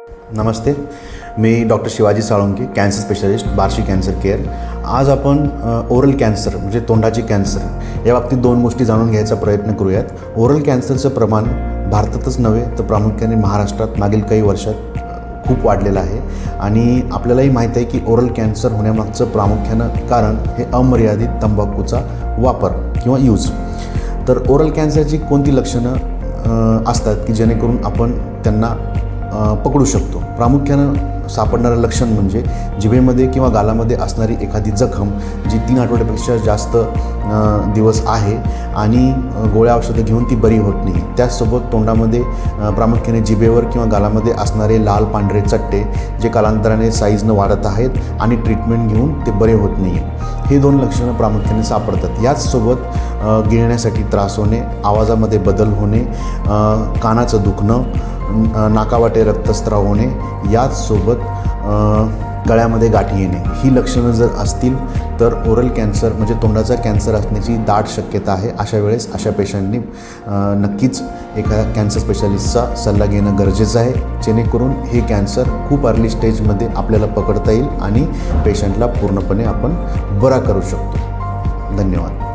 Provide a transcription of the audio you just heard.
नमस्ते, मी doctor Shivaji Salunke, cancer specialist, Barshi cancer care. आज आपण ओरल कॅन्सर म्हणजे तोंडाची कॅन्सर या बाबतीत दोन गोष्टी जाणून घ्यायचा प्रयत्न करूयात. ओरल कॅन्सरचं प्रमाण भारतातच नव्हे तर प्रामुख्याने महाराष्ट्रात मागील काही वर्षात खूप वाढलेलं आहे आणि आपल्यालाही माहीत आहे की ओरल कॅन्सर होण्यामागचं प्रामुख्यानं कारण हे अमर्यादित तंबाखूचा वापर किंवा यूज. तर ओरल कॅन्सरची कोणती लक्षणं असतात की जेणेकरून आपण त्यांना पकडू शकतो. प्रामुख्यानं सापडणारं लक्षण म्हणजे जिभेमध्ये किंवा गालामध्ये असणारी एखादी जखम जी 3 आठवड्यापेक्षा जास्त दिवस आहे आणि गोळ्या औषधं घेऊन ती बरी होत नाही. त्याचसोबत तोंडामध्ये प्रामुख्याने जिभेवर किंवा गालामध्ये असणारे लाल पांढरे चट्टे जे कालांतराने साईजनं वाढत आहेत आणि ट्रीटमेंट घेऊन ते बरे होत नाही. हे दोन लक्षणं प्रामुख्याने सापडतात. याचसोबत गिळण्यासाठी त्रास होणे, आवाजामध्ये बदल होणे, कानाचं दुखणं, नाकावाटे रक्तस्राव होणे, याचसोबत गळ्यामध्ये गाठी येणे, ही लक्षणं जर असतील तर ओरल कॅन्सर म्हणजे तोंडाचा कॅन्सर असण्याची दाट शक्यता आहे. अशा वेळेस अशा पेशंटनी नक्कीच एका कॅन्सर स्पेशालिस्टचा सल्ला घेणं गरजेचं आहे, जेणेकरून हे कॅन्सर खूप अर्ली स्टेजमध्ये आपल्याला पकडता येईल आणि पेशंटला पूर्णपणे आपण बरा करू शकतो. धन्यवाद.